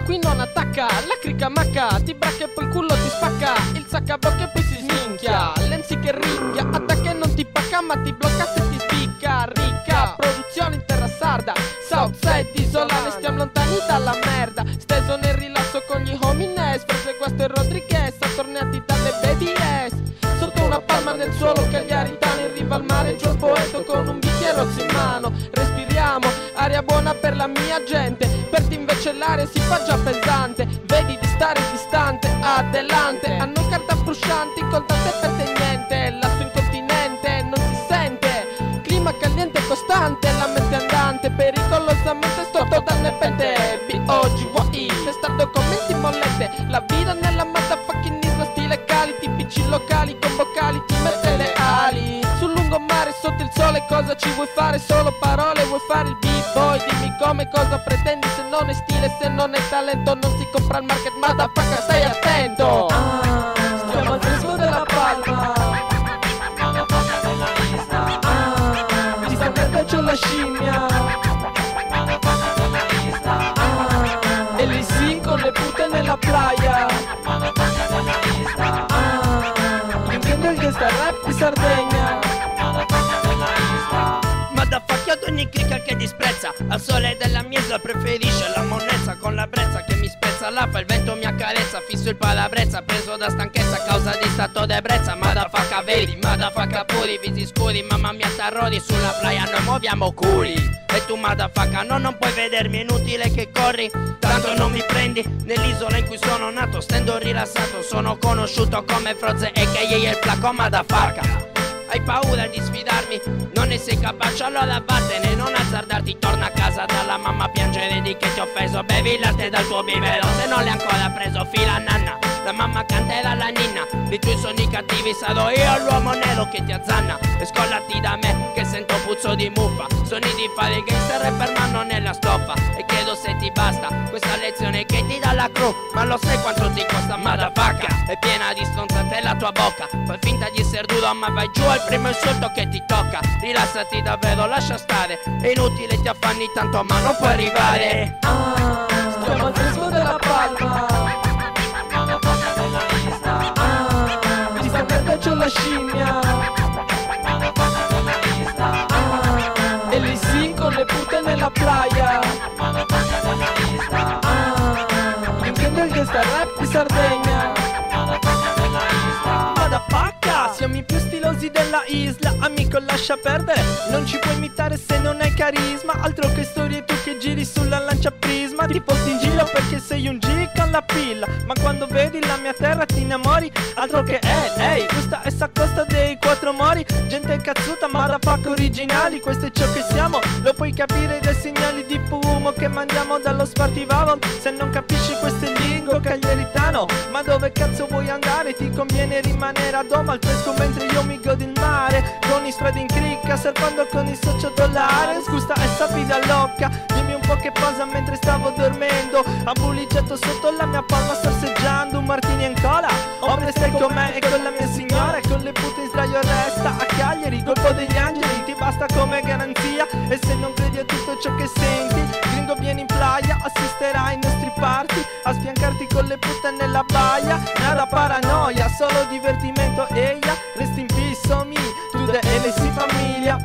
qui non attacca, la cricca macca, ti bracca e poi il culo ti spacca, il saccabocca e poi si sminchia, l'Enzi che ringhia, attacca e non ti pacca ma ti blocca se ti spicca, ricca, produzione in terra sarda, Southside isolane, stiamo lontani dalla merda, steso nel rilasso con gli homines, frase questo è Rodriguez, attorniati dalle BBS, sotto una palma nel suolo Cagliaritano, in riva al mare giù al poeto con un bicchiere in mano, respiriamo, aria buona per la mia gente, per te invece l'aria si fa già pesante, vedi di stare distante, adelante, hanno carta fruscianti, col tante per te niente, lasso in continente, non si sente, clima caliente costante, la mente andante, pericolosamente storto dal nepente, B.O.G.Y. testardo commenti mollette, la vita nella motherfucking isla stile cali, tipici locali con vocali, ti mette le ali, sul lungomare sotto il sole cosa ci vuoi fare, solo parole, vuoi fare il B-boy, dimmi come, cosa pretendi, se non è stile, se non è talento, non si compra il market, motherfucker stai attento, stiamo al fresco della palma, ci sta merda c'ho la scimmia, e lì sì con le pute nella playa, intendo il gangsta rap di Sardegna, Motherfucker ad ogni clicca che disprezza, al sole della mia isla preferisce la monnezza, con la brezza che mi spezza l'afa, il vento mi accarezza, fisso il palabrezza, preso da stanchezza a causa di stato d'ebbrezza, motherfucker vedi, motherfucker puri, visi scuri, mamma mia t'arrori, sulla playa noi muoviamo culi, e tu motherfucker no non puoi vedermi, è inutile che corri, tanto non mi prendi, nell'isola in cui sono nato, stendo rilassato, sono conosciuto come Froze e che il flacco motherfucker. Hai paura di sfidarmi? Non ne sei capace? Allora vattene, non azzardarti, torna a casa dalla mamma a piangere di che ti ho offeso. Bevi il latte dal tuo biberone, se non l'hai ancora preso fila nanna. La mamma canterà la ninna, dei tuoi sogni cattivi sarò io l'uomo nero che ti azzanna. E scollati da me che sento puzzo di muffa, sogni di fare il gangster e per mano nella stoffa. E chiedo se ti basta questa lezione che ti dà la crew, ma lo sai quanto ti costa motherfucker? È piena di stronzate la tua bocca, fai finta di essere duro ma vai giù al primo insulto che ti tocca. Rilassati davvero, lascia stare, è inutile ti affanni tanto ma non puoi arrivare. Stiamo al fresco della palma, ci sta merda c'ho la scimmia, e lì sì con le pute nella playa, intendo il gangsta rap di Sardegna, Motherfucker, siamo i più stilosi della isla, amico lascia perdere, non ci puoi imitare se non hai carisma, altro che storie tu che giri sulla lancia prisma, ti porti in giro perché sei un G con la pilla, ma quando vedi la mia terra ti innamori, altro che ehi, questa è sta costa dei quattro mori, gente cazzuta, motherfucker originali, questo è ciò che siamo, lo puoi capire dai segnali di fumo che mandiamo dallo spartivavon, se non capisci questo è lingo cagliaritano, ma dove cazzo vuoi andare, ti conviene rimanere a doma al fresco mentre io mi godo il mare, con i strade in cricca, serpando con il socio dollare, scusa e sapida locca, dimmi un po' che cosa mentre stavo dormendo, ambuliggiato sotto la mia palma sorseggiando un martini ancora, ombre stai con me e con la mia signora, e con le pute in sdraio resta a Cagliari, colpo degli angeli, ti basta come garanzia, e se non credi a tutto ciò che senti, gringo vieni in playa, assisterai ai nostri party, a sfiancarti con le pute nella baia, nada paranoia, solo divertimento, eia, resti in peace, oh me, to the LC famiglia.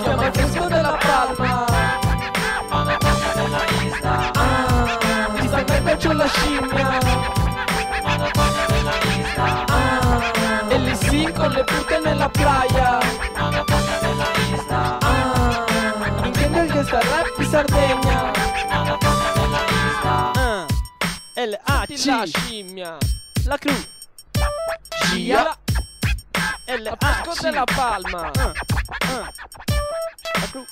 stiamo al fresco della palma, ci sta merda c'ho la scimmia, e lì sì con le pute nella playa, intendo il gangsta rap di Sardegna, L-A-C, la scimmia, la crew, Gia, L-A-C, al fresco della palma, la crew.